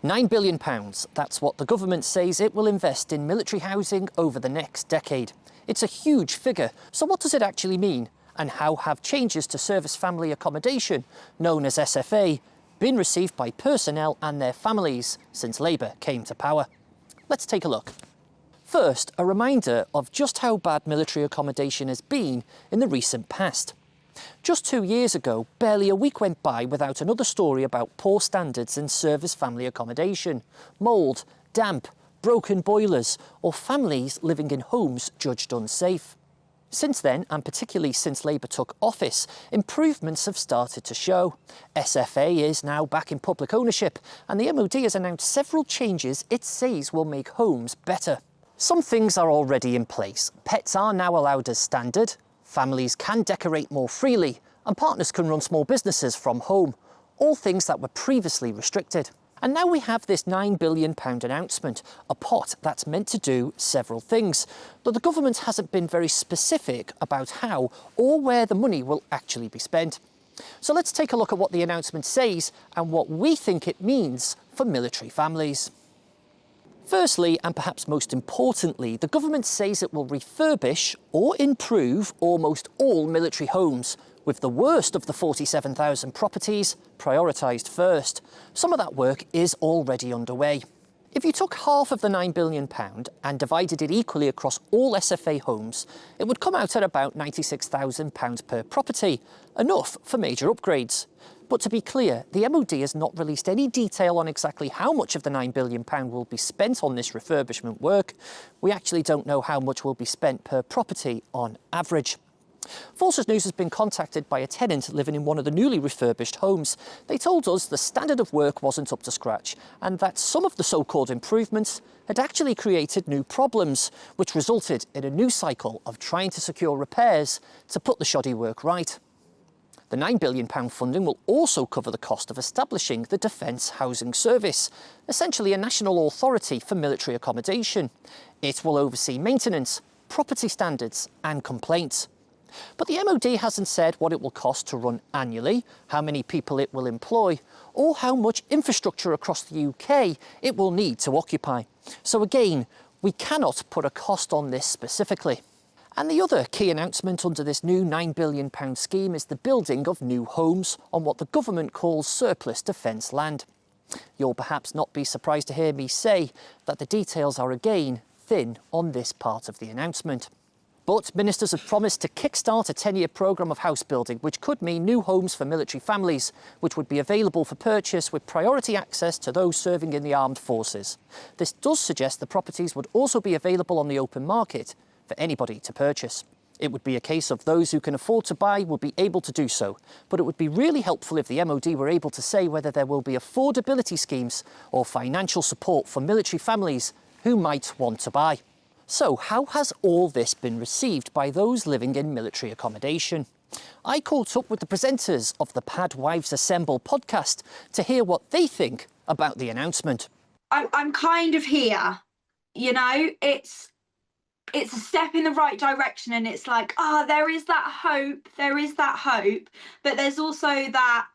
£9 billion, that's what the government says it will invest in military housing over the next decade. It's a huge figure, so what does it actually mean? And how have changes to service family accommodation, known as SFA, been received by personnel and their families since Labour came to power? Let's take a look. First, a reminder of just how bad military accommodation has been in the recent past. Just 2 years ago, barely a week went by without another story about poor standards in service family accommodation, mould, damp, broken boilers, or families living in homes judged unsafe. Since then, and particularly since Labour took office, improvements have started to show. SFA is now back in public ownership, and the MOD has announced several changes it says will make homes better. Some things are already in place. Pets are now allowed as standard, families can decorate more freely, and partners can run small businesses from home, all things that were previously restricted. And now we have this £9 billion announcement, a pot that's meant to do several things, though the government hasn't been very specific about how or where the money will actually be spent. So let's take a look at what the announcement says and what we think it means for military families. Firstly, and perhaps most importantly, the government says it will refurbish or improve almost all military homes, with the worst of the 47,000 properties prioritised first. Some of that work is already underway. If you took half of the £9 billion and divided it equally across all SFA homes, it would come out at about £96,000 per property, enough for major upgrades. But to be clear, the MOD has not released any detail on exactly how much of the £9 billion will be spent on this refurbishment work. We actually don't know how much will be spent per property on average. Forces News has been contacted by a tenant living in one of the newly refurbished homes. They told us the standard of work wasn't up to scratch and that some of the so-called improvements had actually created new problems, which resulted in a new cycle of trying to secure repairs to put the shoddy work right. The £9 billion funding will also cover the cost of establishing the Defence Housing Service, essentially a national authority for military accommodation. It will oversee maintenance, property standards and complaints. But the MOD hasn't said what it will cost to run annually, how many people it will employ, or how much infrastructure across the UK it will need to occupy. So again, we cannot put a cost on this specifically. And the other key announcement under this new £9 billion scheme is the building of new homes on what the government calls surplus defence land. You'll perhaps not be surprised to hear me say that the details are again thin on this part of the announcement. But ministers have promised to kickstart a 10-year programme of house building, which could mean new homes for military families, which would be available for purchase with priority access to those serving in the armed forces. This does suggest the properties would also be available on the open market for anybody to purchase. It would be a case of those who can afford to buy will be able to do so, but it would be really helpful if the MOD were able to say whether there will be affordability schemes or financial support for military families who might want to buy. So how has all this been received by those living in military accommodation? I caught up with the presenters of the Pad Wives Assemble podcast to hear what they think about the announcement. I'm kind of here, you know, it's a step in the right direction, and it's like, there is that hope, but there's also that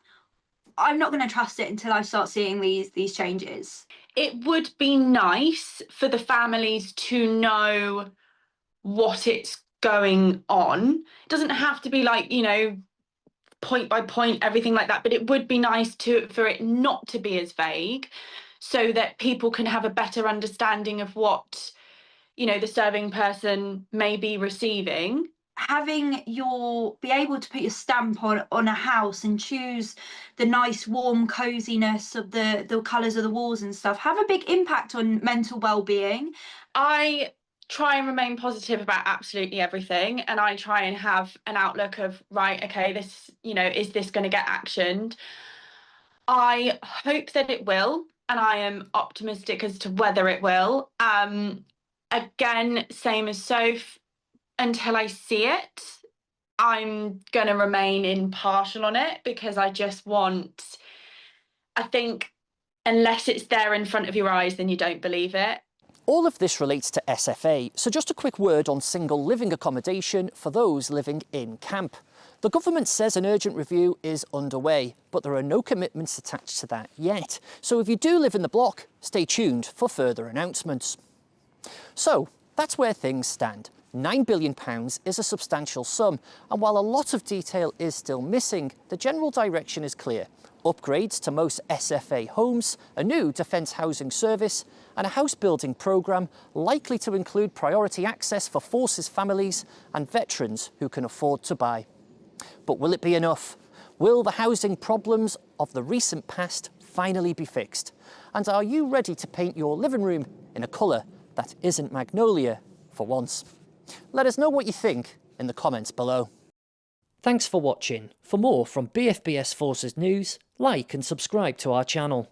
I'm not going to trust it until I start seeing these changes. It would be nice for the families to know what it's going on. It doesn't have to be like, you know, point by point, everything like that, but it would be nice for it not to be as vague, so that people can have a better understanding of what, you know, the serving person may be receiving. Be able to put your stamp on a house and choose the nice warm coziness of the colours of the walls and stuff have a big impact on mental well-being. I try and remain positive about absolutely everything, and I try and have an outlook of, right, okay, this, you know, is this going to get actioned? I hope that it will, and I am optimistic as to whether it will. Again, same as Soph, until I see it, I'm going to remain impartial on it, because I think unless it's there in front of your eyes, then you don't believe it. All of this relates to SFA, so just a quick word on single living accommodation for those living in camp. The government says an urgent review is underway, but there are no commitments attached to that yet. So if you do live in the block, stay tuned for further announcements. So that's where things stand. £9 billion is a substantial sum, and while a lot of detail is still missing, the general direction is clear. Upgrades to most SFA homes, a new defence housing service, and a house building programme likely to include priority access for forces families and veterans who can afford to buy. But will it be enough? Will the housing problems of the recent past finally be fixed? And are you ready to paint your living room in a colour that isn't magnolia for once? Let us know what you think in the comments below. Thanks for watching. For more from BFBS Forces News, like and subscribe to our channel.